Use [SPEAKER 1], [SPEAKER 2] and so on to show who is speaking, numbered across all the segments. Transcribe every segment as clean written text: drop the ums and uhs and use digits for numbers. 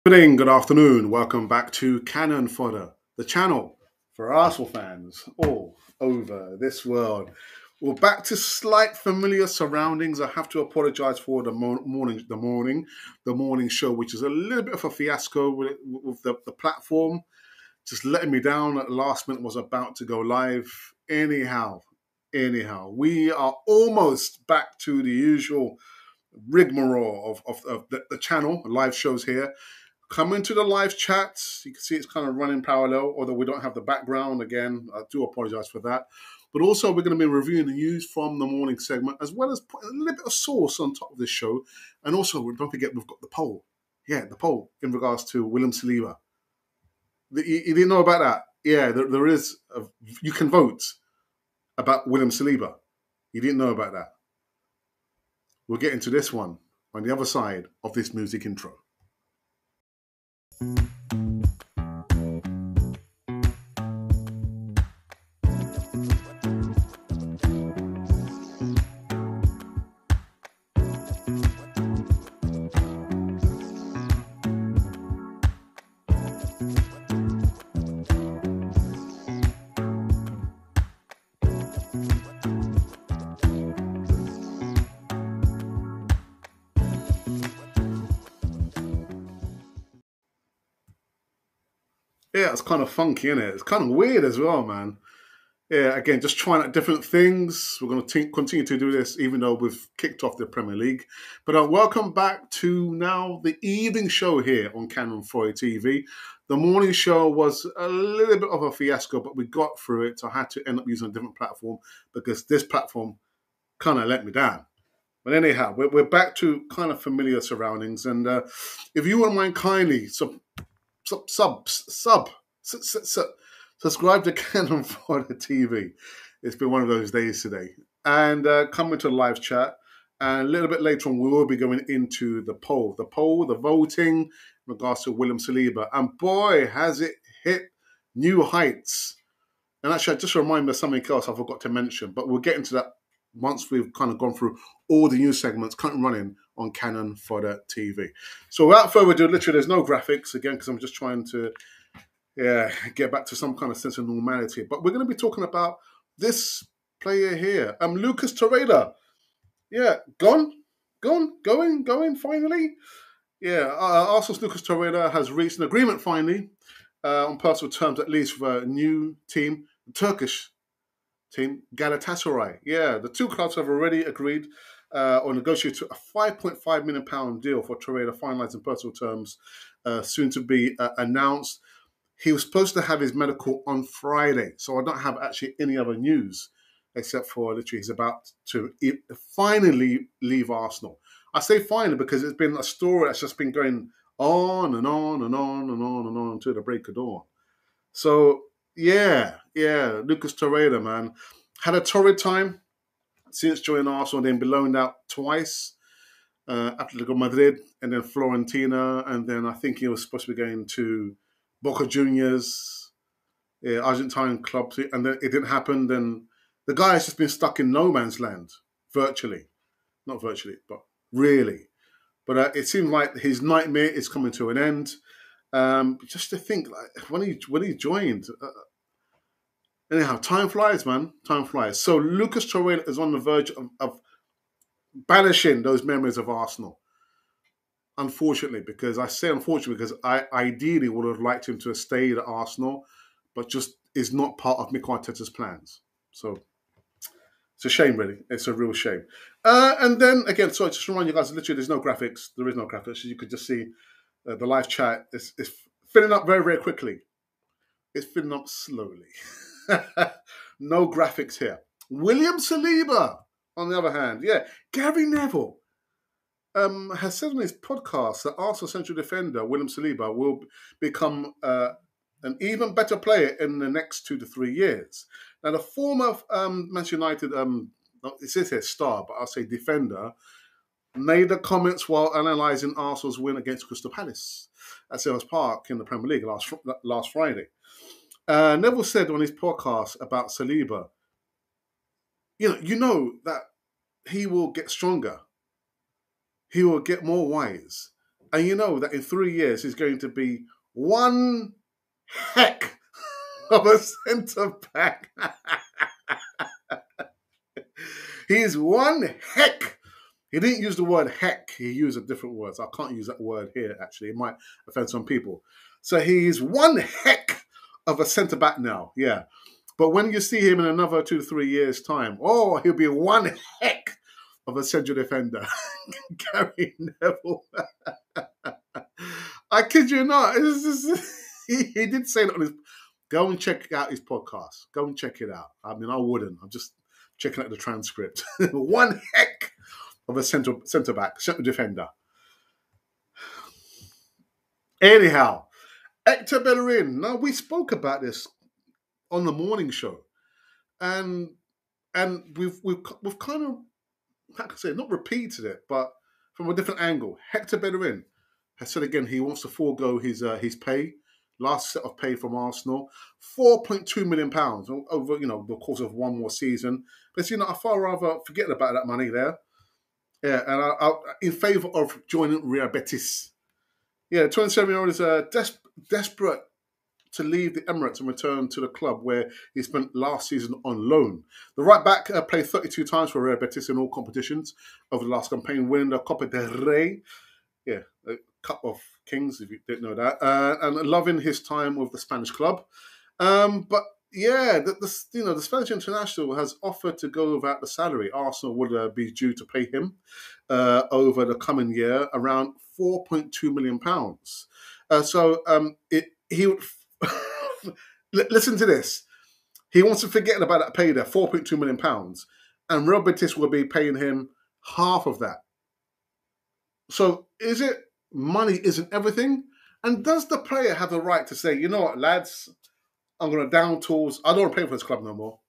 [SPEAKER 1] Good evening, good afternoon. Welcome back to Cannon Fodder, the channel for Arsenal fans all over this world. We're back to slight familiar surroundings. I have to apologise for the morning show, which is a little bit of a fiasco with the platform. Just letting me down at the last minute, was about to go live. Anyhow, we are almost back to the usual rigmarole of the channel, live shows here. Come into the live chats. You can see it's kind of running parallel, although we don't have the background. Again, I do apologise for that. But also, we're going to be reviewing the news from the morning segment, as well as putting a little bit of sauce on top of this show. And also, don't forget, we've got the poll. Yeah, the poll in regards to William Saliba. You didn't know about that? Yeah, there is. You can vote about William Saliba. You didn't know about that? We'll get into this one on the other side of this music intro. Yeah, it's kind of funky, isn't it? It's kind of weird as well, man. Yeah, again, just trying out different things. We're going to continue to do this, even though we've kicked off the Premier League. But welcome back to now the evening show here on Cannon Fodder TV. The morning show was a little bit of a fiasco, but we got through it. So I had to end up using a different platform because this platform kind of let me down. But anyhow, we're back to kind of familiar surroundings. And if you wouldn't mind kindly subscribe to Cannon Fodder TV. It's been one of those days today. And come into the live chat. And a little bit later on, we will be going into the poll. The voting in regards to William Saliba. And boy, has it hit new heights. And actually, I just remind me of something else I forgot to mention. But we'll get into that once we've kind of gone through all the news segments currently running on Cannon Fodder TV. So without further ado, literally there's no graphics, again, because I'm just trying to get back to some kind of sense of normality. But we're going to be talking about this player here, Lucas Torreira. Yeah, going, finally. Yeah, Arsenal's Lucas Torreira has reached an agreement finally, on personal terms at least, for a new team, the Turkish team, Galatasaray. Yeah, the two clubs have already agreed or negotiated a £5.5 million deal for Torreira, finalised in personal terms, soon to be announced. He was supposed to have his medical on Friday, so I don't have actually any other news except for literally he's about to finally leave Arsenal. I say finally because it's been a story that's just been going on and on and on and on and on until the break of dawn. So, yeah, Lucas Torreira, man. Had a torrid time since joining Arsenal, then been loaned out twice. Atletico Madrid and then Florentina, and then I think he was supposed to be going to Boca Juniors, Argentine club, and then it didn't happen. Then the guy has just been stuck in no man's land, virtually. Not virtually, but really. But it seems like his nightmare is coming to an end. Just to think, like when he joined, anyhow, time flies, man. Time flies. So Lucas Torreira is on the verge of banishing those memories of Arsenal. Unfortunately, because I say unfortunately because I ideally would have liked him to have stayed at Arsenal, but just is not part of Mikel Arteta's plans. So it's a shame, really. It's a real shame. And then again, sorry, just to remind you guys, literally, there's no graphics. There is no graphics. You could just see the live chat is filling up very, very quickly. It's filling up slowly. No graphics here. William Saliba, on the other hand, Gary Neville has said on his podcast that Arsenal central defender William Saliba will become an even better player in the next 2 to 3 years. Now, the former Manchester United, it says here star, but I'll say defender, made the comments while analysing Arsenal's win against Crystal Palace at Selhurst Park in the Premier League last Friday. Neville said on his podcast about Saliba, you know that he will get stronger. He will get more wise. And you know that in 3 years he's going to be one heck of a centre back. He is one heck. He didn't use the word heck. He used a different word. So I can't use that word here, actually. It might offend some people. So he's one heck of a centre back now. Yeah. But when you see him in another 2 to 3 years' time, oh, he'll be one heck of a central defender. Gary Neville. I kid you not. He did say that on his. Go and check out his podcast. Go and check it out. I mean, I wouldn't. I'm just checking out the transcript. One heck of a centre back, centre defender. Anyhow, Hector Bellerin. Now, we spoke about this on the morning show, and we've kind of, how can I say, not repeated it, but from a different angle. Hector Bellerin has said again he wants to forego his pay, last set of pay from Arsenal, £4.2 million over the course of one more season. But I far rather forget about that money there. Yeah, and I in favour of joining Real Betis. Yeah, 27-year-old is desperate to leave the Emirates and return to the club where he spent last season on loan. The right back played 32 times for Real Betis in all competitions over the last campaign, winning the Copa del Rey. Yeah, the Cup of Kings, if you didn't know that, and loving his time with the Spanish club. But yeah, the Spanish international has offered to go without the salary. Arsenal would be due to pay him over the coming year around £4.2 million. He would listen to this. He wants to forget about that pay there, £4.2 million, and Real Betis will be paying him half of that. So is it money isn't everything? And does the player have the right to say, you know what, lads, I'm going to down tools. I don't want to play for this club no more.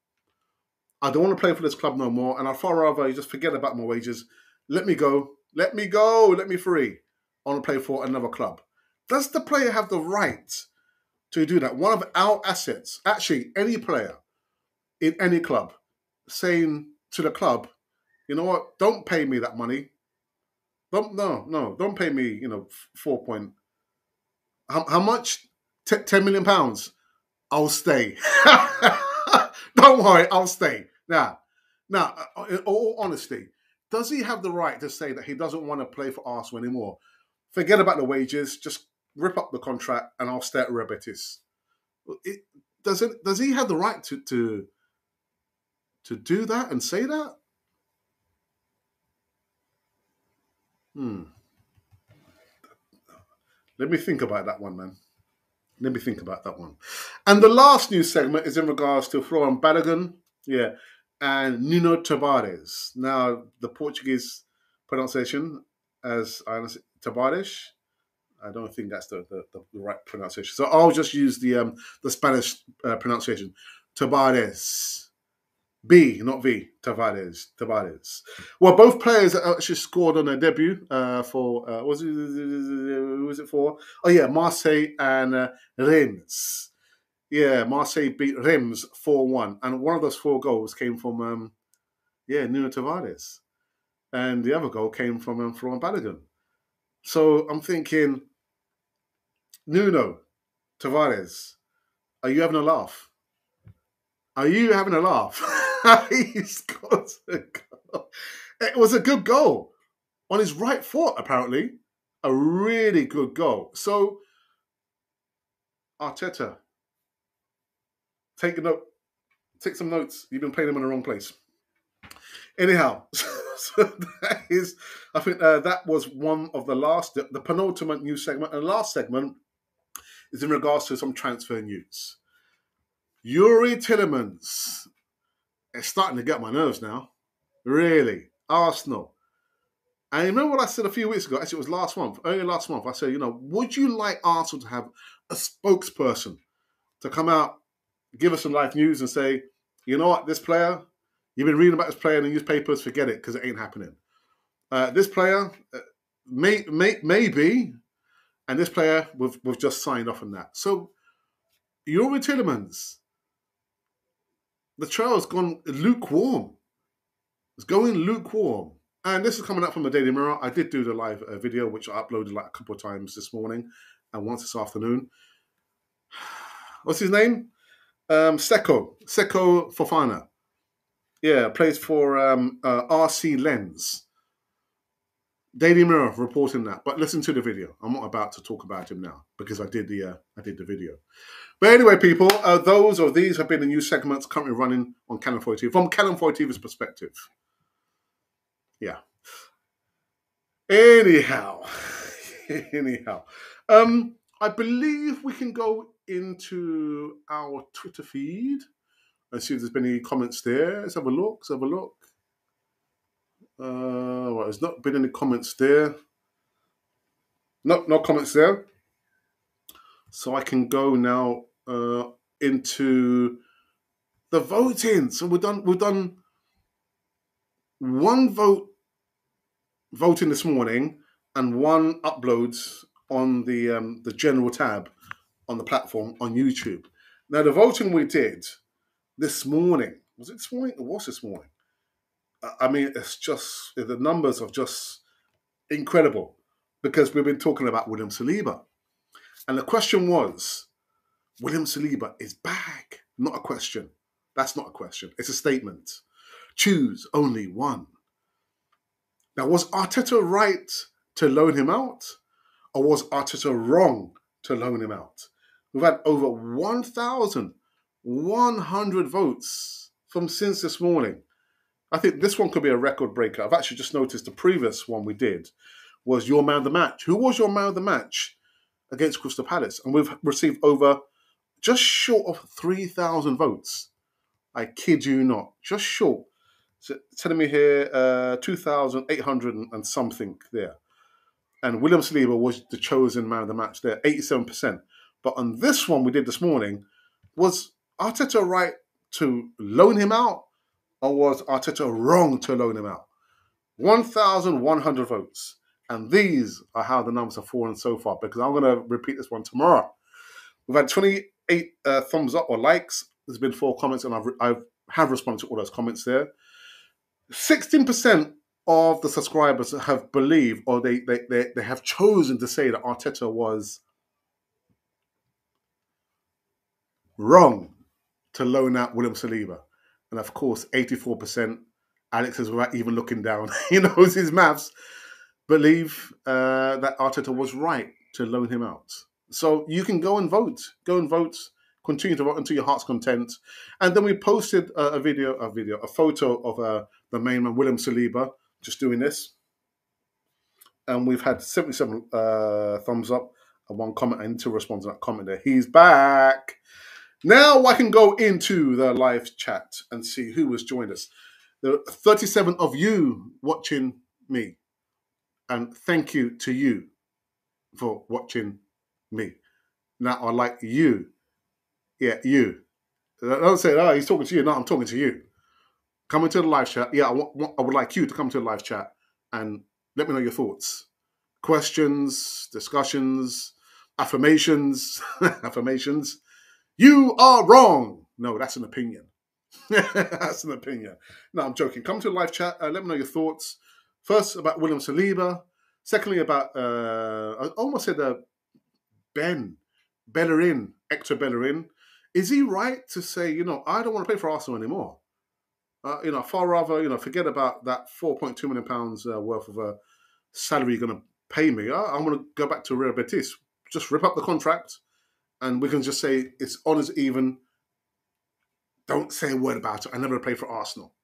[SPEAKER 1] I don't want to play for this club no more. And I'd far rather you just forget about my wages. Let me go. Let me go. Let me free. I want to play for another club. Does the player have the right to do that? One of our assets, actually any player in any club, saying to the club, you know what, don't pay me that money. Don't pay me, 4 point. How much? £10 million. I'll stay. Don't worry, I'll stay. Now, in all honesty, does he have the right to say that he doesn't want to play for Arsenal anymore? Forget about the wages, just rip up the contract and I'll stay at Real Betis. Does he have the right to do that and say that? Let me think about that one, man. Let me think about that one. And the last news segment is in regards to Florian Balogun, and Nuno Tavares. Now, the Portuguese pronunciation, as I understand, Tavares. I don't think that's the right pronunciation. So I'll just use the Spanish pronunciation. Tavares. B, not V. Tavares. Well, both players actually scored on their debut for who was it for? Oh yeah, Marseille and Reims. Yeah, Marseille beat Reims 4-1, and one of those 4 goals came from Nuno Tavares, and the other goal came from Florian Balogun. So I'm thinking, Nuno Tavares, are you having a laugh? Are you having a laugh? He scored a goal. It was a good goal on his right foot, apparently. A really good goal. So, Arteta, take some notes. You've been playing them in the wrong place. Anyhow, so that is, I think that was one of the penultimate news segment. And the last segment is in regards to some transfer news. Youri Tielemans. It's starting to get my nerves now. Really. Arsenal. And you remember what I said a few weeks ago? Actually, it was early last month. I said, would you like Arsenal to have a spokesperson to come out, give us some live news and say, you know what, this player, you've been reading about this player in the newspapers, forget it, because it ain't happening. This player, maybe, and this player, we've just signed off on that. So, Youri Tielemans, the trial's gone lukewarm. It's going lukewarm. And this is coming up from the Daily Mirror. I did do the live video, which I uploaded like a couple of times this morning and once this afternoon. What's his name? Seko Fofana. Yeah, plays for RC Lens. Daily Mirror reporting that. But listen to the video. I'm not about to talk about him now because I did the video. But anyway, people, these have been the new segments currently running on Cannon 4 TV from Cannon 4 TV's perspective. Yeah. Anyhow, I believe we can go into our Twitter feed and see if there's been any comments there. Let's have a look. Well, there's not been any comments there. No comments there. So I can go now into the voting. So we've done one voting this morning and one uploads on the general tab on the platform on YouTube. Now the voting we did this morning, was it this morning? It was this morning. I mean, it's just, the numbers are just incredible because we've been talking about William Saliba. And the question was, William Saliba is back. Not a question. That's not a question. It's a statement. Choose only one. Now, was Arteta right to loan him out? Or was Arteta wrong to loan him out? We've had over 1,100 votes from since this morning. I think this one could be a record breaker. I've actually just noticed the previous one we did was your man of the match. Who was your man of the match against Crystal Palace? And we've received over just short of 3,000 votes. I kid you not. Just short. So telling me here 2,800 and something there. And William Saliba was the chosen man of the match there, 87%. But on this one we did this morning, was Arteta right to loan him out? Or was Arteta wrong to loan him out? 1,100 votes. And these are how the numbers have fallen so far, because I'm going to repeat this one tomorrow. We've had 28 thumbs up or likes. There's been 4 comments, and I have responded to all those comments there. 16% of the subscribers have believed, or they have chosen to say that Arteta was wrong to loan out William Saliba. And of course, 84%, Alex is without even looking down, he knows his maths, believe that Arteta was right to loan him out. So you can go and vote. Continue to vote until your heart's content. And then we posted a photo of the main man, William Saliba, just doing this. And we've had 77 thumbs up and 1 comment. I need to respond to that comment there. He's back. Now I can go into the live chat and see who has joined us. There are 37 of you watching me. And thank you to you for watching me. Now I like you. Yeah, you. Don't say, oh, he's talking to you. No, I'm talking to you. Come into the live chat. Yeah, I would like you to come to the live chat and let me know your thoughts. Questions, discussions, affirmations, affirmations. You are wrong. No, that's an opinion. That's an opinion. No, I'm joking. Come to the live chat. Let me know your thoughts. First, about William Saliba. Secondly, about, I almost said Bellerin, Hector Bellerin. Is he right to say, I don't want to play for Arsenal anymore? Far rather, forget about that £4.2 million worth of salary you're going to pay me. I'm going to go back to Real Betis. Just rip up the contract. And we can just say it's honours even. Don't say a word about it. I never played for Arsenal.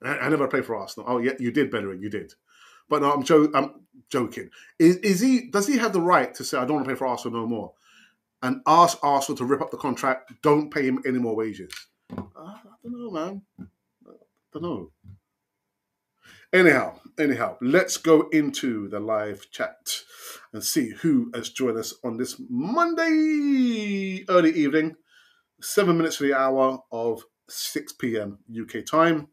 [SPEAKER 1] I never played for Arsenal. Oh, yeah, you did, Bellerin. You did. But no, I'm joking. Does he have the right to say, I don't want to play for Arsenal no more? And ask Arsenal to rip up the contract, don't pay him any more wages? I don't know, man. I don't know. Anyhow, let's go into the live chat and see who has joined us on this Monday early evening, 7 minutes to the hour of 6 p.m. UK time.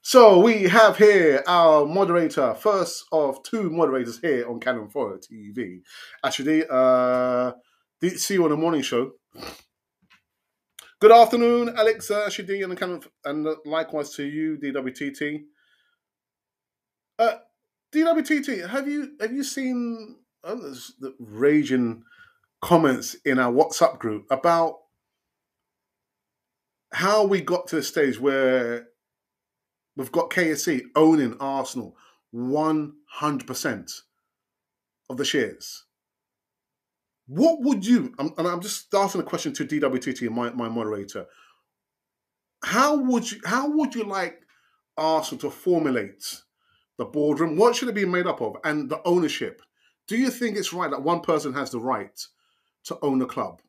[SPEAKER 1] So we have here our moderator, first of 2 moderators here on Cannon 4 TV. Actually, did see you on the morning show. Good afternoon, Alex, Ashidi, and likewise to you, DWTT. Uh, DWTT, have you seen the raging comments in our WhatsApp group about how we got to the stage where we've got KSC owning Arsenal 100% of the shares? What would you, and I'm just asking a question to DWTT, my moderator, how would you like Arsenal to formulate the boardroom? What should it be made up of? And the ownership. Do you think it's right that one person has the right to own a club?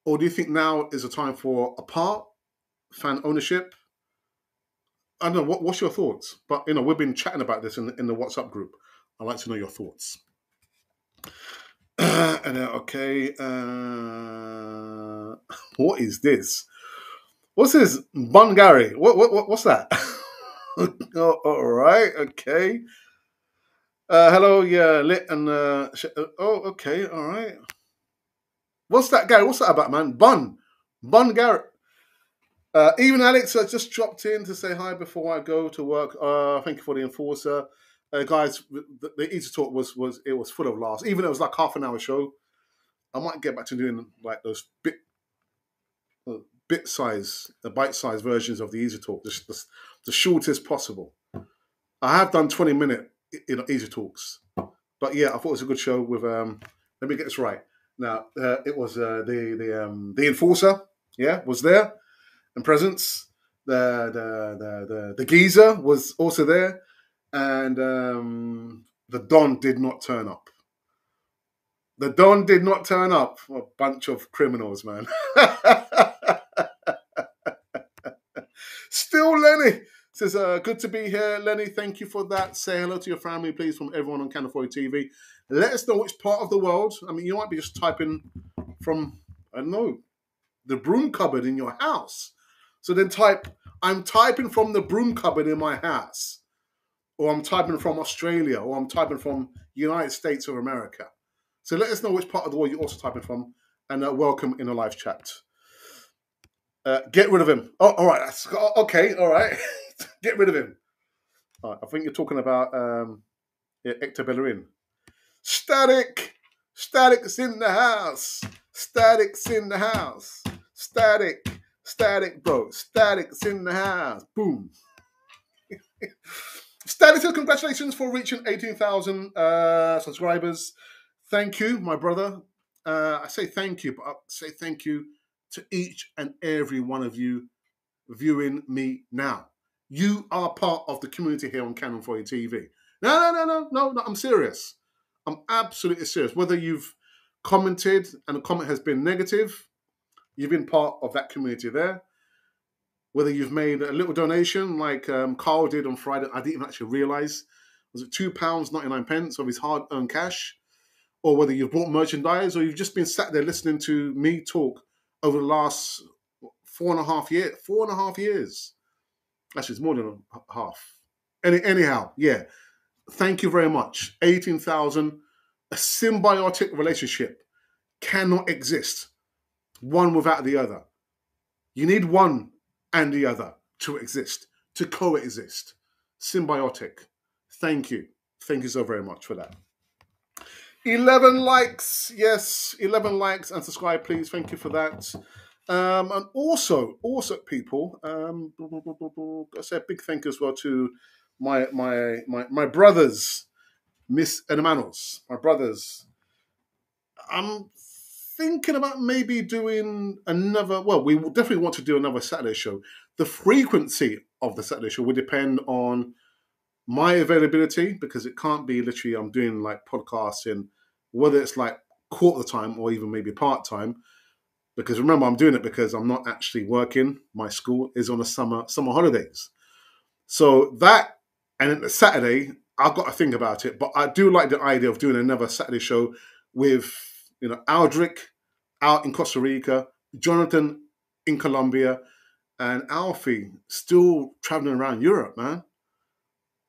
[SPEAKER 1] Or do you think now is a time for a part, fan ownership? I don't know. What's your thoughts? But, we've been chatting about this in the WhatsApp group. I'd like to know your thoughts. And then, okay. What is this? What's this? Bungary. What's that? Oh, all right. Okay. Hello. Yeah. Lit and. Oh, okay. All right. What's that, Gary? What's that about, man? Bun Garrett. Even Alex just dropped in to say hi before I go to work. Thank you for the enforcer, guys. The Easy Talk was full of laughs. Even though it was like half an hour show, I might get back to doing like those bite size versions of the Easy Talk, the shortest possible. I have done 20-minute Easy Talks, but yeah, I thought it was a good show. With let me get this right. Now it was the enforcer, yeah, was there in presence. The geezer was also there, and the Don did not turn up. The Don did not turn up. A bunch of criminals, man. Still, Lenny says, good to be here. Lenny, thank you for that. Say hello to your family, please, from everyone on Canal 40 TV. Let us know which part of the world. I mean, you might be just typing from, I don't know, the broom cupboard in your house. So then type, I'm typing from the broom cupboard in my house. Or I'm typing from Australia. Or I'm typing from United States of America. So let us know which part of the world you're also typing from. And welcome in a live chat. Get rid of him. Oh, all right. Okay, all right. Get rid of him. All right, I think you're talking about Hector Bellerin. Static's in the house. Static's in the house. Static, bro. Static's in the house. Boom. Static says, congratulations for reaching 18,000 subscribers. Thank you, my brother. I say thank you, but I say thank you to each and every one of you viewing me now. You are part of the community here on Canon 40 TV. No, I'm serious. I'm absolutely serious. Whether you've commented and the comment has been negative, you've been part of that community there. Whether you've made a little donation like Carl did on Friday, I didn't even actually realise. Was it £2.99 of his hard-earned cash? Or whether you've bought merchandise or you've just been sat there listening to me talk over the last 4.5 years. 4.5 years. Actually, it's more than half. Anyhow, yeah. Thank you very much. 18,000. A symbiotic relationship cannot exist. One without the other. You need one and the other to exist, to coexist. Symbiotic. Thank you. Thank you so very much for that. 11 likes. Yes, 11 likes and subscribe, please. Thank you for that. And also, people, I say a big thank you as well to my brothers, Miss and Manos, my brothers. I'm thinking about maybe doing another. Well, we will definitely want to do another Saturday show. The frequency of the Saturday show will depend on my availability, because it can't be literally I'm doing like podcasting, whether it's like quarter time or even maybe part time. Because remember, I'm doing it because I'm not actually working. My school is on the summer holidays. So that, and then Saturday, I've got to think about it. But I do like the idea of doing another Saturday show with, Aldric out in Costa Rica, Jonathan in Colombia, and Alfie still traveling around Europe, man.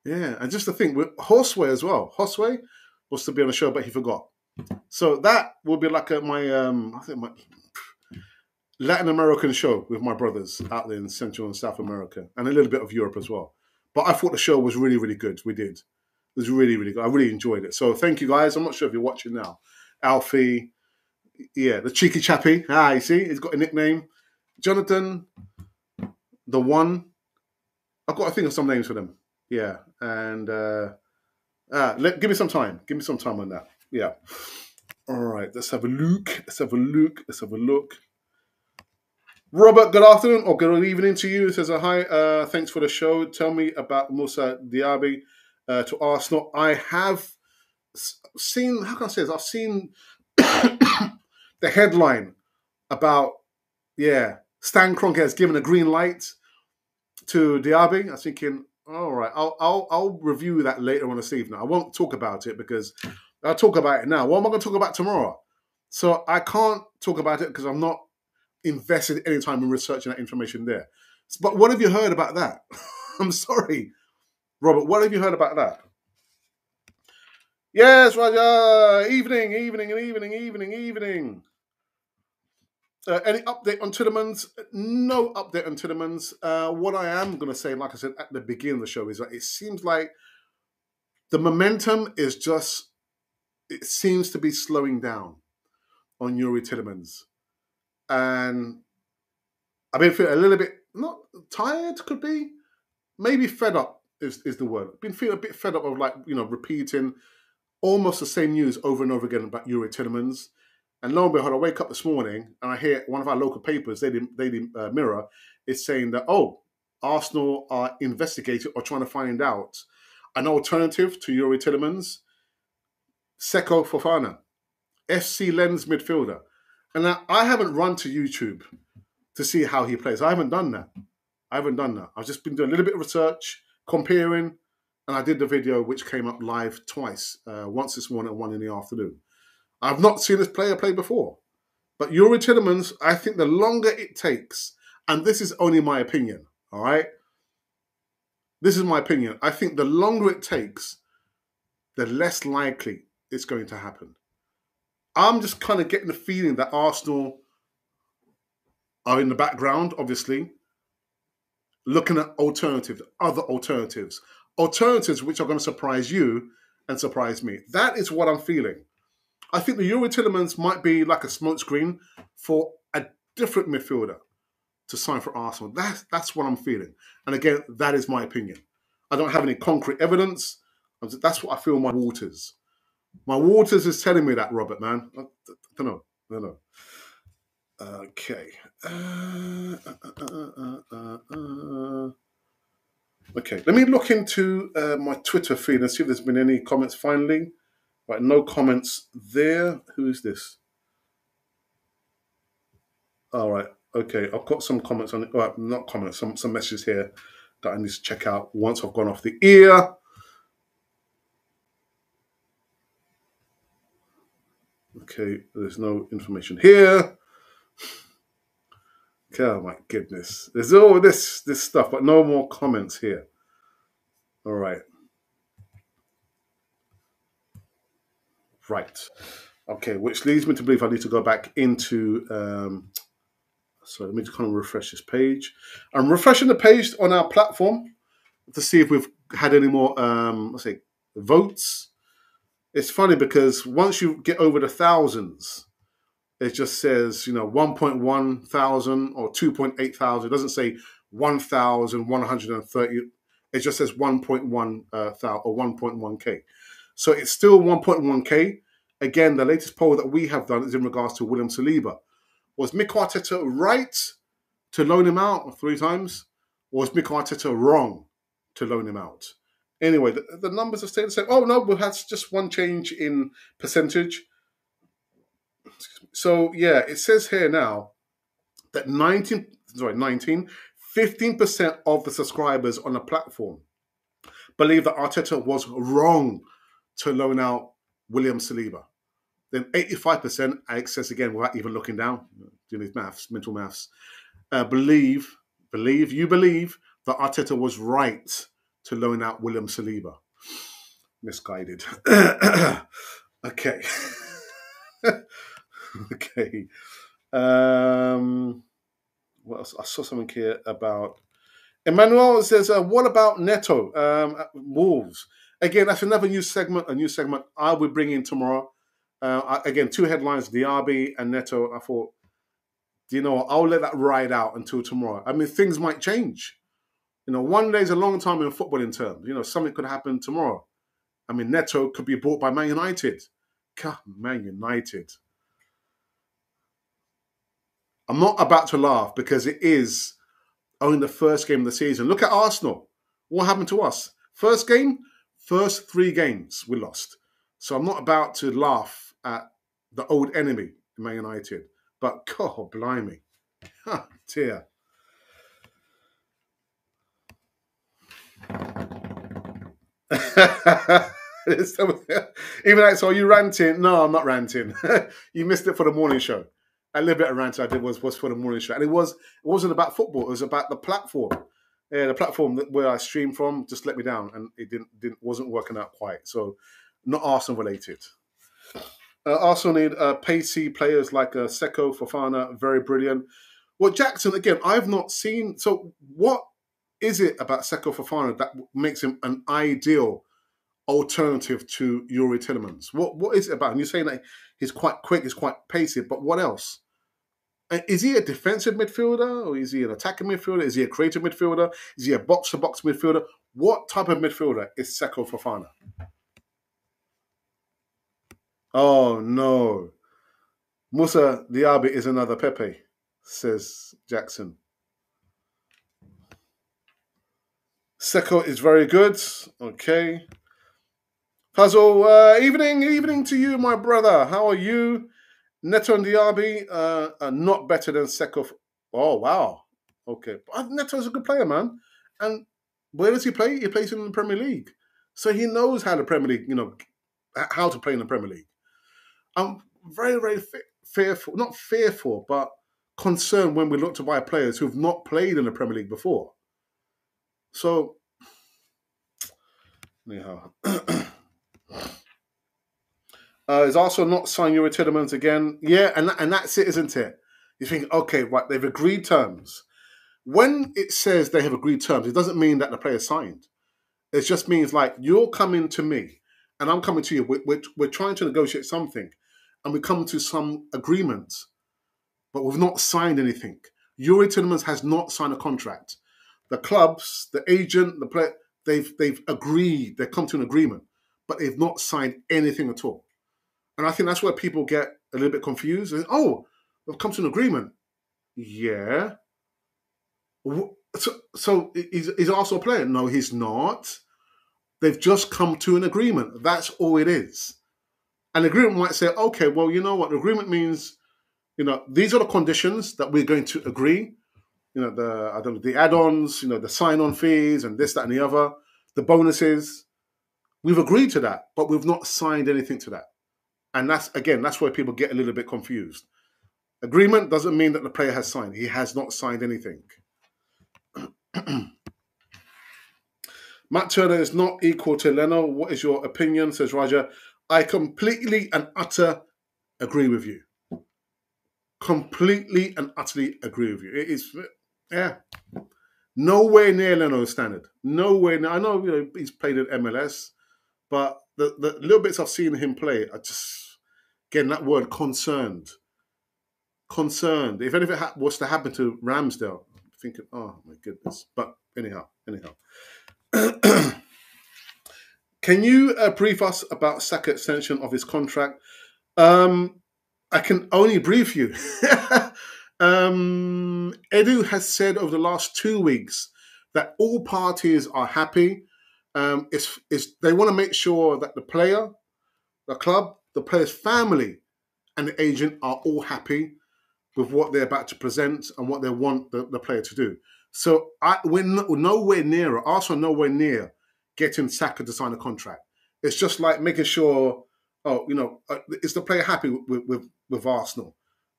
[SPEAKER 1] Yeah, and just to think, with Horseway as well. Horseway was to be on the show, but he forgot. So that will be like my Latin American show with my brothers out there in Central and South America, and a little bit of Europe as well. But I thought the show was really, really good. We did. was really, really good. I really enjoyed it. So thank you guys. I'm not sure if you're watching now. Alfie, yeah, the cheeky chappy. You see, he's got a nickname. Jonathan, the one. I've got to think of some names for them. Yeah, and give me some time. Give me some time on that. Yeah. All right, let's have a look. Let's have a look. Let's have a look. Robert, good afternoon or good evening to you. It says, hi, thanks for the show. Tell me about Moussa Diaby to Arsenal. I have seen, how can I say this? I've seen the headline about, Stan Kroenke has given a green light to Diaby. I was thinking, all right, I'll review that later on this evening. I won't talk about it because I'll talk about it now. What am I going to talk about tomorrow? So I can't talk about it because I'm not invested any time in researching that information there. But what have you heard about that? I'm sorry, Robert. What have you heard about that? Yes, evening. Any update on Tielemans? No update on Tielemans. What I am going to say, like I said at the beginning of the show, is that it seems like the momentum is it seems to be slowing down on Youri Tielemans. And I've been feeling a little bit, not tired, could be, maybe fed up is the word. I've been feeling a bit fed up of repeating almost the same news over and over again about Youri Tielemans. And lo and behold, I wake up this morning and I hear one of our local papers, Daily Mirror, is saying that, Arsenal are investigating or trying to find out an alternative to Youri Tielemans, Seko Fofana, FC Lens midfielder. And now I haven't run to YouTube to see how he plays. I haven't done that. I've just been doing a little bit of research, comparing, and I did the video which came up live twice, once this morning and one in the afternoon. I've not seen this player play before. But Youri Tielemans, I think the longer it takes, and this is only my opinion, all right? This is my opinion. I think the longer it takes, the less likely it's going to happen. I'm just kind of getting the feeling that Arsenal are in the background, obviously, looking at other alternatives which are going to surprise you and surprise me. That is what I'm feeling. I think the Youri Tielemans might be like a smokescreen for a different midfielder to sign for Arsenal. That's what I'm feeling. And again, that is my opinion. I don't have any concrete evidence. That's what I feel in my waters. My waters is telling me that, Robert, man. I don't know. Okay. Okay, let me look into my Twitter feed and see if there's been any comments finally. Right, no comments there. Who is this? All right, okay. I've got some comments on it. Well, not comments, some messages here that I need to check out once I've gone off the ear. Okay, there's no information here. Oh my goodness. There's all this stuff, but no more comments here. All right. Right. Okay, which leads me to believe I need to go back into so let me just kind of refresh this page. I'm refreshing the page on our platform to see if we've had any more votes. It's funny because once you get over the thousands, it just says, 1.1 thousand or 2.8 thousand. It doesn't say 1,130. It just says 1.1 thousand or 1.1K. So it's still 1.1K. Again, the latest poll that we have done is in regards to William Saliba. Was Mikel Arteta right to loan him out 3 times? Or was Mikel Arteta wrong to loan him out? Anyway, the numbers are staying the same. Oh, no, we had just one change in percentage. So, yeah, it says here now that 15% of the subscribers on the platform believe that Arteta was wrong to loan out William Saliba. Then 85%, Alex says again without even looking down, doing his mental maths, believe that Arteta was right to loan out William Saliba. Misguided. Okay. Okay. What else? I saw something here about Emmanuel says, what about Neto at Wolves? Again, that's another new segment. A new segment I will bring in tomorrow. Again, two headlines: Diaby and Neto. I thought, you know what, I'll let that ride out until tomorrow. I mean, things might change. You know, one day is a long time in footballing terms. You know, something could happen tomorrow. I mean, Neto could be bought by Man United. God, Man United. I'm not about to laugh because it is only the first game of the season. Look at Arsenal. What happened to us? First game, first 3 games we lost. So I'm not about to laugh at the old enemy, Man United. But God, blimey. Oh, dear. Even like, so are you ranting? No, I'm not ranting. You missed it for the morning show. A little bit of ranting I did was for the morning show. And it wasn't about football, it was about the platform. Yeah, the platform where I stream from just let me down and it wasn't working out quite. So not Arsenal related. Arsenal need pacey players like Seko Fofana, very brilliant. Well, Jackson, again, I've not seen. So what is it about Seko Fofana that makes him an ideal alternative to Youri Tielemans? What is it about? And you're saying that he's quite quick, he's quite pacey, but what else? Is he a defensive midfielder or is he an attacking midfielder? Is he a creative midfielder? Is he a box-to-box midfielder? What type of midfielder is Seko Fofana? Oh, no. Musa Diaby is another Pepe, says Jackson. Seko is very good. Okay. Puzzle, evening to you, my brother. How are you? Neto and Diaby are not better than Seko. Oh, wow. Okay. But Neto's a good player, man. And where does he play? He plays in the Premier League. So he knows how the Premier League, how to play in the Premier League. I'm very, very fearful, not fearful, but concerned when we look to buy players who've not played in the Premier League before. So, anyhow. Is also not signed Youri Tielemans again. Yeah, and that's it, isn't it? You think, okay, right, they've agreed terms. When it says they have agreed terms, it doesn't mean that the player signed. It just means like you're coming to me and I'm coming to you. We're trying to negotiate something and we come to some agreement, but we've not signed anything. Youri Tielemans has not signed a contract. The clubs, the agent, the player, they've agreed, they've come to an agreement, but they've not signed anything at all. And I think that's where people get a little bit confused. And, oh, we've come to an agreement. Yeah. So he's also a player? No, he's not. They've just come to an agreement. That's all it is. An agreement might say, okay, well, you know what? The agreement means, these are the conditions that we're going to agree. The add-ons, the sign-on fees and this, that, and the other, the bonuses. We've agreed to that, but we've not signed anything to that. And that's where people get a little bit confused. Agreement doesn't mean that the player has signed. He has not signed anything. Matt Turner is not equal to Leno. What is your opinion, says Raja. I completely and utter agree with you. Completely and utterly agree with you. It is, yeah. Nowhere near Leno's standard. Nowhere near. I know he's played at MLS, but the little bits I've seen him play are just, again, that word concerned. Concerned. If anything was to happen to Ramsdale, I'm thinking, oh my goodness. But anyhow. Can you brief us about Saka's extension of his contract? I can only brief you. Edu has said over the last 2 weeks that all parties are happy. They want to make sure that the player, the club, the player's family, and the agent are all happy with what they're about to present and what they want the player to do. So we're nowhere near, Arsenal nowhere near getting Saka to sign a contract. It's just like making sure, is the player happy with Arsenal?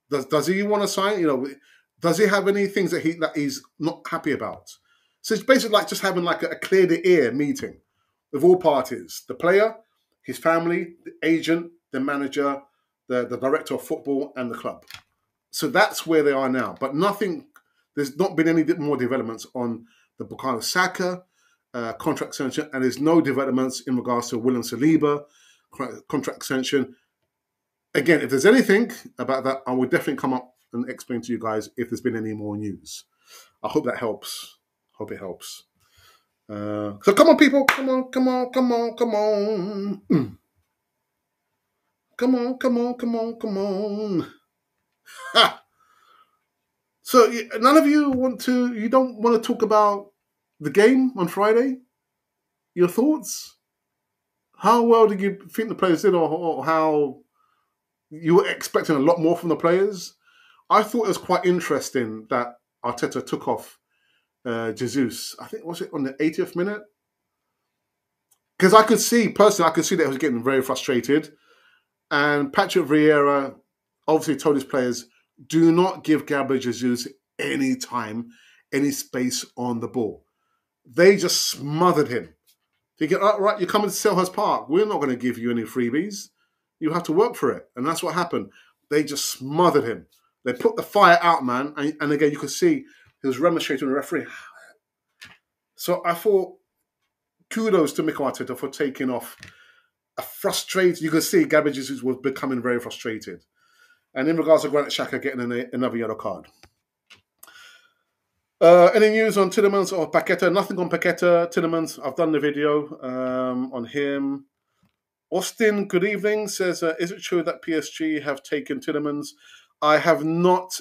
[SPEAKER 1] Does he want to sign? Does he have any things that he's not happy about? So it's basically like just having like a clear the air meeting with all parties: the player, his family, the agent, the manager, the director of football, and the club. So that's where they are now. But there's not been any more developments on the Bukayo Saka. contract extension, and there's no developments in regards to William Saliba contract extension. Again, if there's anything about that, I will definitely come up and explain to you guys if there's been any more news. I hope that helps. Hope it helps. So come on, people. Come on. Come on. Ha! So none of you you don't want to talk about the game on Friday? Your thoughts? How well did you think the players did, or how you were expecting a lot more from the players? I thought it was quite interesting that Arteta took off Jesus. I think, was it on the 80th minute? Because I could see that he was getting very frustrated. And Patrick Vieira obviously told his players, do not give Gabriel Jesus any time, any space on the ball. They just smothered him. Thinking, oh, right, you're coming to Selhurst Park. We're not going to give you any freebies. You have to work for it. And that's what happened. They just smothered him. They put the fire out, man. And again, you could see he was remonstrating with the referee. So I thought, kudos to Mikel Arteta for taking off a frustrated. You could see Gabriel Jesus was becoming very frustrated. And in regards to Granit Xhaka getting another yellow card. Any news on Tielemans or Paqueta? Nothing on Paqueta. Tielemans, I've done the video on him. Austin, good evening, says, is it true that PSG have taken Tielemans? I have not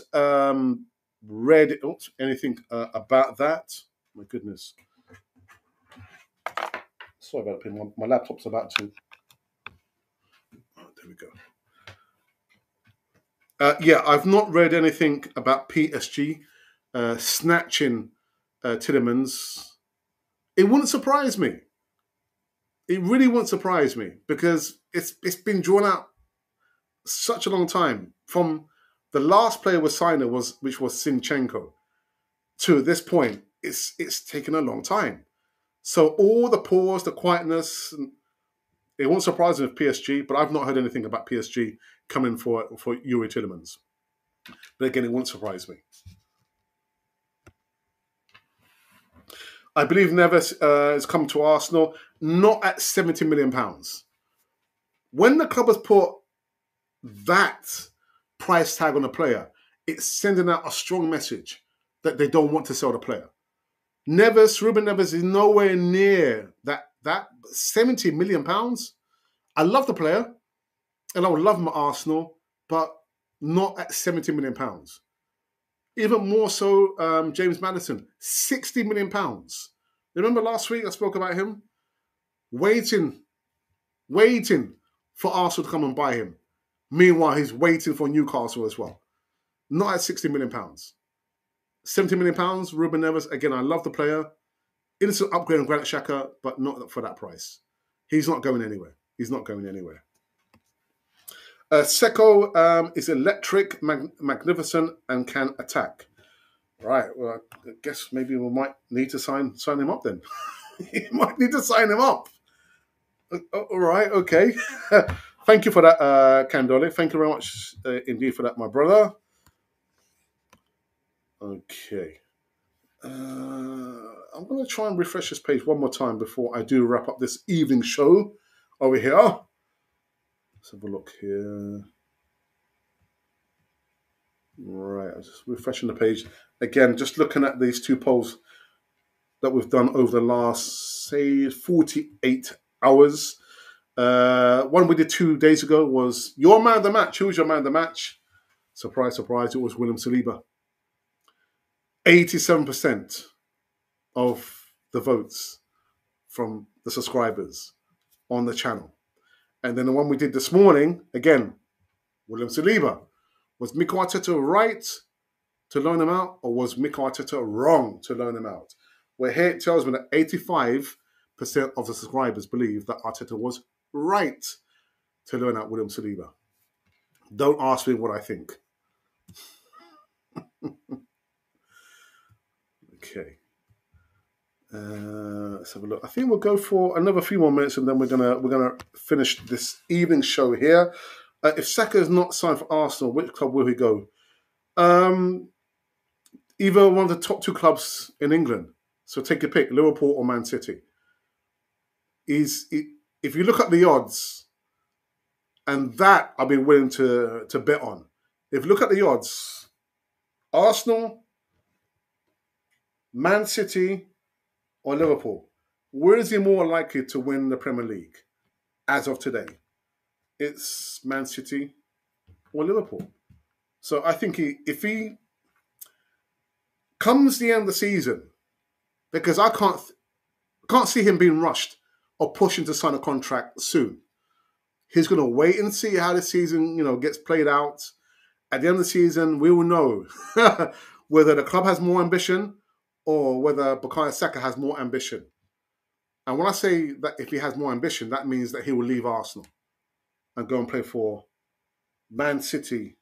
[SPEAKER 1] read anything about that. My goodness. Sorry about it, my laptop's about to... Oh, there we go. Yeah, I've not read anything about PSG snatching Tielemans. It wouldn't surprise me. It really wouldn't surprise me because it's been drawn out such a long time. From the last player was signed, which was Zinchenko, to this point, it's taken a long time. So all the pause, the quietness, it won't surprise me with PSG, but I've not heard anything about PSG coming for Youri Tielemans. But again, it won't surprise me. I believe Neves has come to Arsenal, not at £70 million. When the club has put that price tag on a player, it's sending out a strong message that they don't want to sell the player. Ruben Neves is nowhere near that £70 million. I love the player, and I would love him at Arsenal, but not at £70 million. Even more so, James Maddison, £60 million. Remember last week I spoke about him? Waiting for Arsenal to come and buy him. Meanwhile, he's waiting for Newcastle as well. Not at £60 million. £70 million, Ruben Neves. Again, I love the player. Innocent upgrade on Granit Xhaka, but not for that price. He's not going anywhere. Seko is electric, magnificent, and can attack. Right. Well, I guess maybe we might need to sign him up then. You might need to sign him up. All right. Okay. Thank you for that, Candole. Thank you very much indeed for that, my brother. Okay. I'm going to try and refresh this page one more time before I do wrap up this evening show over here. Let's have a look here. Right, I'm just refreshing the page. Again, just looking at these two polls that we've done over the last, say, 48 hours. One we did 2 days ago was your man of the match. Who was your man of the match? Surprise, surprise, it was William Saliba. 87% of the votes from the subscribers on the channel. And then the one we did this morning, again, William Saliba. Was Mikel Arteta right to loan him out, or was Mikel Arteta wrong to loan him out? Well, here it tells me that 85% of the subscribers believe that Arteta was right to loan out William Saliba. Don't ask me what I think. Okay. Let's have a look. I think we'll go for another few more minutes, and then we're gonna finish this evening show here. If Saka is not signed for Arsenal, which club will he go? Either one of the top two clubs in England. So take your pick, Liverpool or Man City. If you look at the odds, and that I've been willing to bet on. If you look at the odds, Arsenal, Man City, or Liverpool, where is he more likely to win the Premier League as of today? It's Man City or Liverpool. So I think if he comes the end of the season, because I can't see him being rushed or pushing to sign a contract soon. He's going to wait and see how the season, gets played out. At the end of the season, we will know whether the club has more ambition or whether Bukayo Saka has more ambition. And when I say that if he has more ambition, that means that he will leave Arsenal and go and play for Man City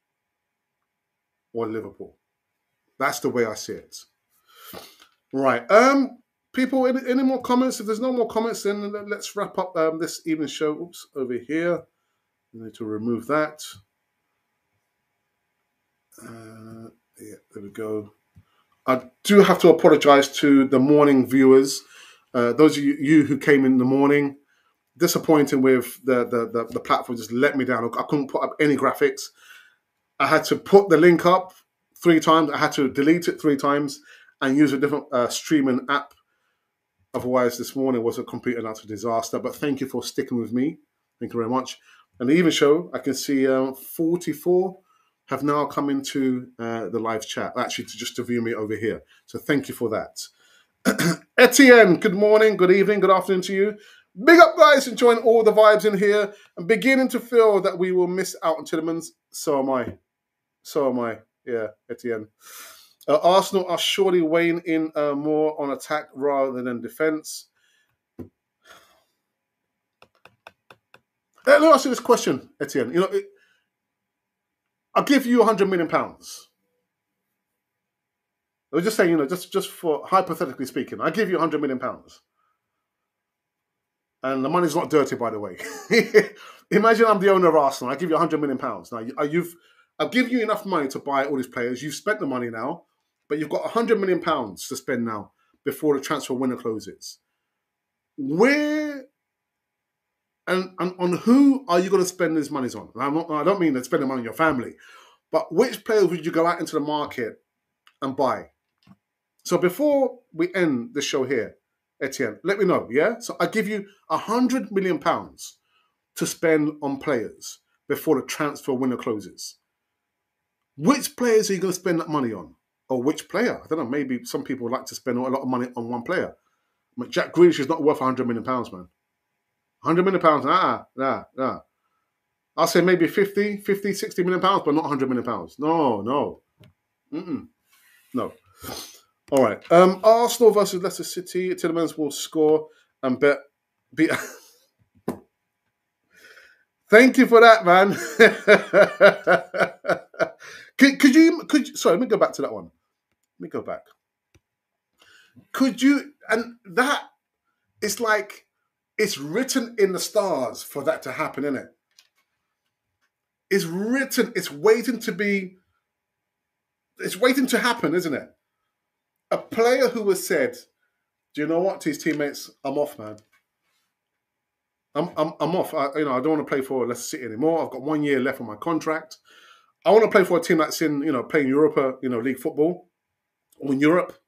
[SPEAKER 1] or Liverpool. That's the way I see it. Right. People, any more comments? If there's no more comments, then let's wrap up this evening's show. Oops, over here. I need to remove that. Yeah, there we go. I do have to apologise to the morning viewers. Those of you who came in the morning, disappointing with the platform, just let me down. I couldn't put up any graphics. I had to put the link up 3 times. I had to delete it 3 times and use a different streaming app. Otherwise, this morning was a complete and utter disaster. But thank you for sticking with me. Thank you very much. And the even show, I can see 44 have now come into the live chat, actually just to view me over here. So thank you for that. Etienne, good morning, good evening, good afternoon to you. Big up, guys, enjoying all the vibes in here and beginning to feel that we will miss out on Tielemans. So am I. So am I. Yeah, Etienne. Arsenal are surely weighing in more on attack rather than defence. Let me ask you this question, Etienne. I'll give you £100 million. I was just saying, just for hypothetically speaking, I give you £100 million. And the money's not dirty, by the way. Imagine I'm the owner of Arsenal. I give you £100 million. Now, I've given you enough money to buy all these players. You've spent the money now, but you've got £100 million to spend now before the transfer window closes. Where and on who are you going to spend these monies on? And I don't mean to spend the money on your family, but which players would you go out into the market and buy? So before we end the show here, Etienne, let me know, yeah? So I give you £100 million to spend on players before the transfer window closes. Which players are you going to spend that money on? Or which player? I don't know, maybe some people would like to spend a lot of money on one player. But Jack Grealish is not worth £100 million, man. £100 million, nah. I'll say maybe 50, 60 million pounds, but not £100 million. No. No. All right. Arsenal versus Leicester City. Tielemans will score and beat. Thank you for that, man. Could you? Sorry, let me go back to that one. Let me go back. Could you? And that, it's like it's written in the stars for that to happen, isn't it? It's written. It's waiting to be. It's waiting to happen, isn't it? A player who has said, "Do you know what?" To his teammates, "I'm off, man. I'm off. I don't want to play for Leicester City anymore. I've got 1 year left on my contract. I want to play for a team that's in, playing Europa, league football, or in Europe.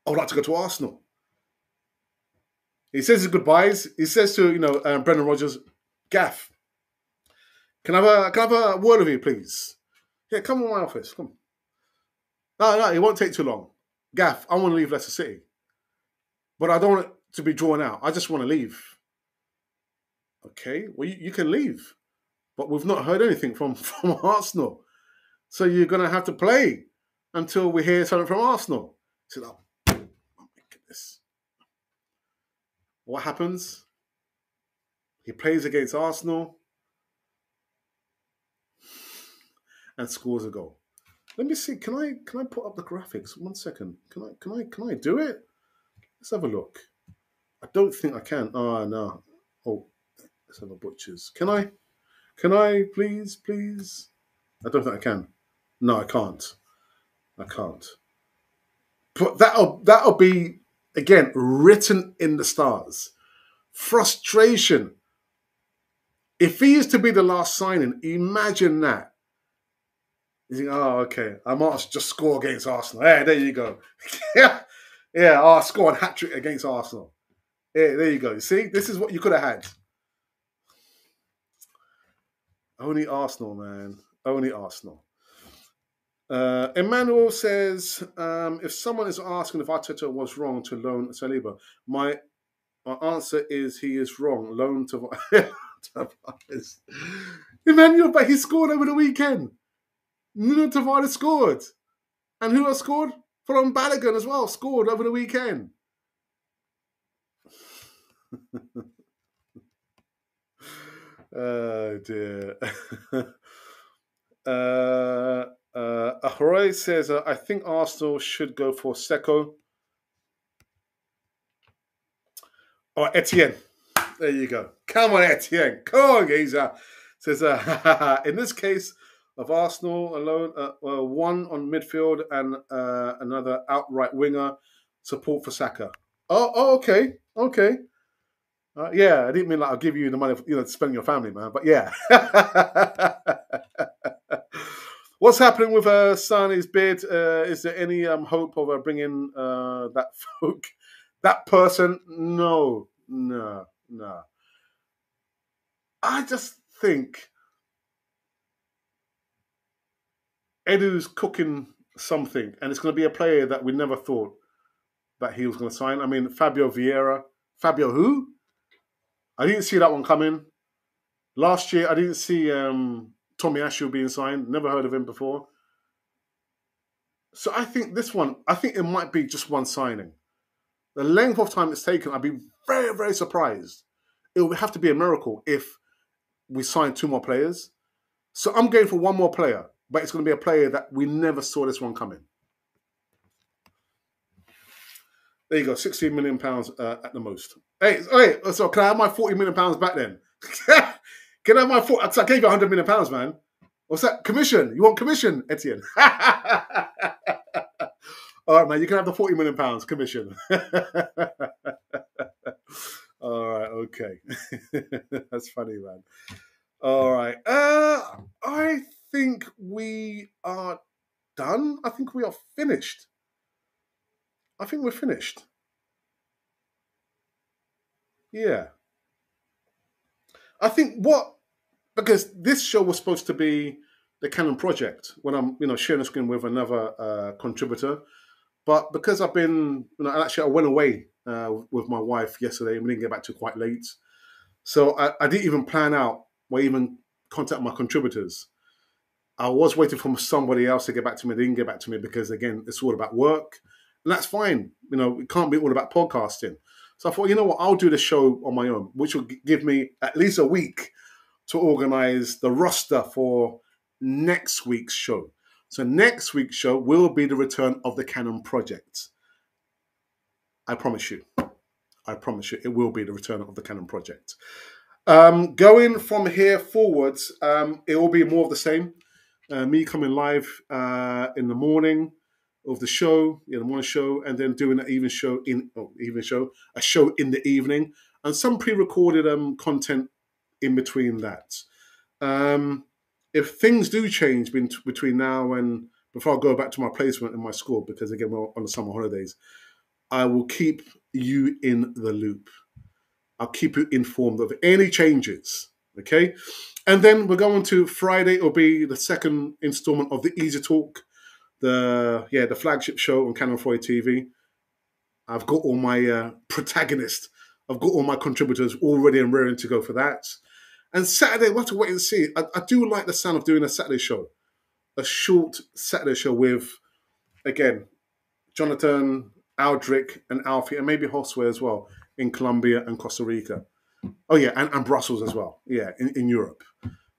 [SPEAKER 1] I would like to go to Arsenal." He says his goodbyes. He says to, Brendan Rodgers, "Gaff, can I have a word with you, please? Yeah, come to my office. Come." No, it won't take too long. "Gaff, I want to leave Leicester City. But I don't want it to be drawn out. I just want to leave." "Okay, well, you can leave. But we've not heard anything from Arsenal. So you're going to have to play until we hear something from Arsenal." He said, "Oh my goodness." What happens? He plays against Arsenal and scores a goal. Let me see. Can I put up the graphics? 1 second. Can I do it? Let's have a look. I don't think I can. Oh no. Oh, let's have a butchers. Can I? Please? I don't think I can. No, I can't. But that'll be again written in the stars. Frustration. If he is to be the last signing, imagine that. You think, oh, okay, I might just score against Arsenal. Hey, there you go. Yeah, yeah, I'll score a hat trick against Arsenal. Yeah, there you go. See, this is what you could have had. Only Arsenal, man. Only Arsenal. Emmanuel says, if someone is asking if Arteta was wrong to loan Saliba, my answer is he is wrong. Loan to Tavares. Emmanuel, but he scored over the weekend. Nuno Tavares scored. And who else scored? From Balogun as well, scored over the weekend. Oh, dear. Ahoy says, I think Arsenal should go for Seko. Oh, Etienne. There you go. Come on, Etienne. Come on, geezer. Says, in this case of Arsenal alone, one on midfield and another outright winger, support for Saka. Oh, okay. Okay. Yeah, I didn't mean like I'll give you the money, to spend on your family, man. But yeah. What's happening with Sane's bid? Is there any hope of bringing that folk, that person? No. I just think Edu's cooking something, and it's going to be a player that we never thought that he was going to sign. I mean, Fabio Vieira. Fabio who? I didn't see that one coming. Last year, I didn't see Tomiyasu being signed. Never heard of him before. So I think this one, it might be just one signing. The length of time it's taken, I'd be very, very surprised. It would have to be a miracle if we sign 2 more players. So I'm going for 1 more player, but it's going to be a player that we never saw this one coming. There you go, £16 million at the most. Hey, so can I have my £40 million back then? Can I have my I gave you £100 million, man. What's that? Commission? You want commission, Etienne? All right, man, you can have the £40 million commission. All right, okay. That's funny, man. All right. I think we are done. I think we are finished. I think we're finished. Yeah. I think because this show was supposed to be the Canon project when I'm, sharing the screen with another contributor. But because I've been, actually I went away with my wife yesterday and we didn't get back to quite late. So I didn't even plan out or even contact my contributors. I was waiting for somebody else to get back to me. They didn't get back to me because, again, it's all about work. And that's fine. It can't be all about podcasting. So I thought, you know what, I'll do the show on my own, which will give me at least a week to organize the roster for next week's show. So next week's show will be the return of the Canon project. I promise you. It will be the return of the Canon project. Going from here forwards, it will be more of the same. Me coming live in the morning of the show, the morning show, and then doing a show in the evening, and some pre-recorded content in between that. If things do change between now and before I go back to my placement in my school, because again we're on the summer holidays, I will keep you in the loop. I'll keep you informed of any changes. Okay, and then we're going to Friday. It'll be the second installment of the Easy Talk, the flagship show on Canon 4 TV. I've got all my protagonists. I've got all my contributors all ready and raring to go for that. And Saturday, we'll have to wait and see. I do like the sound of doing a Saturday show, a short Saturday show with, again, Jonathan, Aldrich, and Alfie, and maybe Josue as well in Colombia and Costa Rica. Oh, yeah, and Brussels as well. Yeah, in Europe.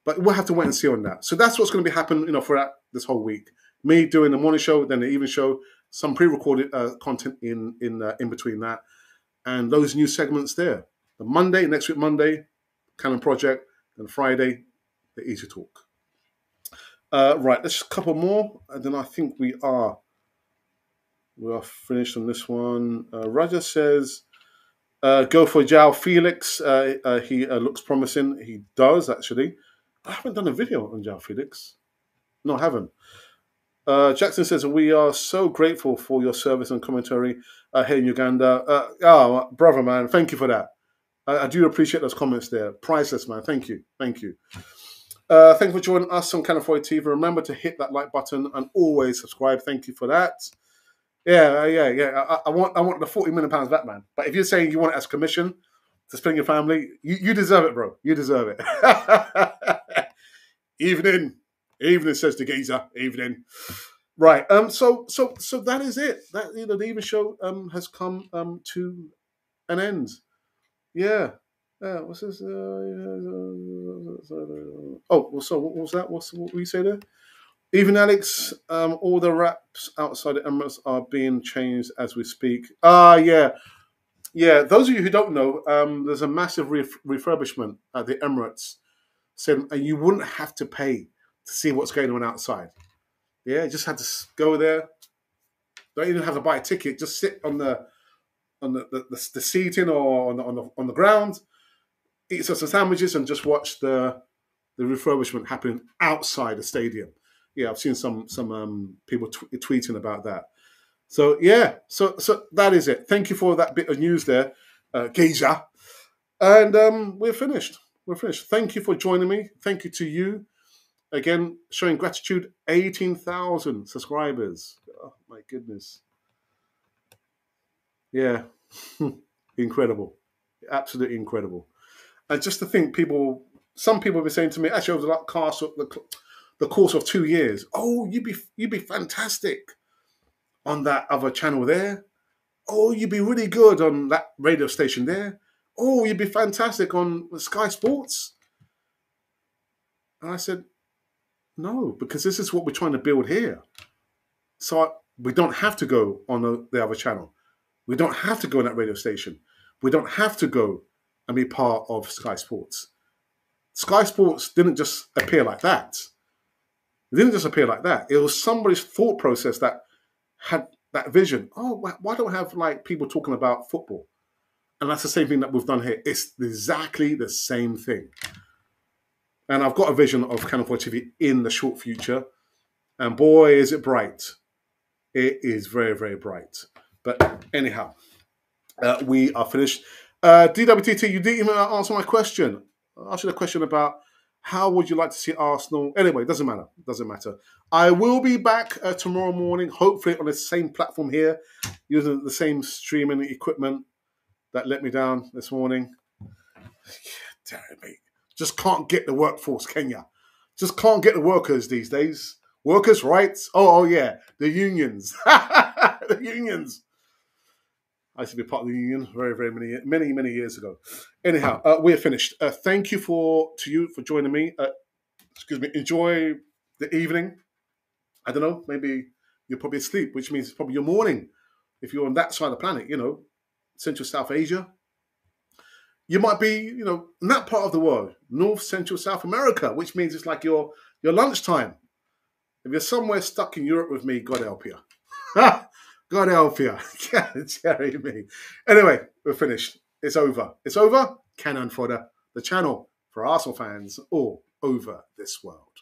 [SPEAKER 1] But we'll have to wait and see on that. So that's what's going to be happening, for this whole week. Me doing the morning show, then the evening show, some pre-recorded content in between that, and those new segments there. The Monday, next week Monday, Canon Project, and Friday, the Easy Talk. Right, let's just a couple more, and then I think we are We are finished on this one. Roger says, go for João Felix. He looks promising. He does, actually. I haven't done a video on João Felix. No, I haven't. Jackson says, we are so grateful for your service and commentary here in Uganda. Oh, brother, man, thank you for that. I do appreciate those comments there. Priceless, man. Thank you. Thank you. Thank you for joining us on Canal 40 TV. Remember to hit that like button and always subscribe. Thank you for that. Yeah. I want the £40 million back, man. But if you're saying you want it as commission to spend your family, you deserve it, bro. You deserve it. Evening, says the geezer. Evening. Right. So that is it. That the evening show has come to an end. Yeah. What's this? Oh, so what was that? What we say there? Even Alex, all the wraps outside the Emirates are being changed as we speak. Yeah. Those of you who don't know, there's a massive refurbishment at the Emirates, and you wouldn't have to pay to see what's going on outside. Yeah, you just had to go there. Don't even have to buy a ticket. Just sit on the seating or on the ground, eat some sandwiches, and just watch the refurbishment happening outside the stadium. Yeah, I've seen some people tweeting about that. So yeah, so that is it. Thank you for that bit of news there, Geisha. And we're finished. We're finished. Thank you for joining me. Thank you to you. Again, showing gratitude, 18,000 subscribers. Oh, my goodness. Yeah, incredible. Absolutely incredible. And just to think, some people have been saying to me, actually, over the course of 2 years, oh, you'd be fantastic on that other channel there. Oh, you'd be really good on that radio station there. Oh, you'd be fantastic on Sky Sports. And I said, no, because this is what we're trying to build here. So we don't have to go on the other channel. We don't have to go on that radio station. We don't have to go and be part of Sky Sports. Sky Sports didn't just appear like that. It didn't just appear like that. It was somebody's thought process that had that vision. Oh, why don't we have like people talking about football? And that's the same thing that we've done here. It's exactly the same thing. And I've got a vision of Canal 4 TV in the short future. And boy, is it bright. It is very, very bright. But anyhow, we are finished. DWTT, you didn't even answer my question. I asked you a question about how would you like to see Arsenal. Anyway, it doesn't matter. It doesn't matter. I will be back tomorrow morning, hopefully on the same platform here, using the same streaming equipment that let me down this morning. Damn it, mate. Just can't get the workforce, can ya? Just can't get the workers these days. Workers' rights? Oh yeah, the unions. The unions. I used to be part of the union very, very many years ago. Anyhow, we're finished. Thank you to you for joining me. Excuse me. Enjoy the evening. I don't know. Maybe you're probably asleep, which means it's probably your morning. If you're on that side of the planet, Central South Asia. You might be, in that part of the world, North, Central, South America, which means it's like your lunchtime. If you're somewhere stuck in Europe with me, God help you. God help you. Jerry me. Anyway, we're finished. It's over. It's over. Cannon Fodder, the channel for Arsenal fans all over this world.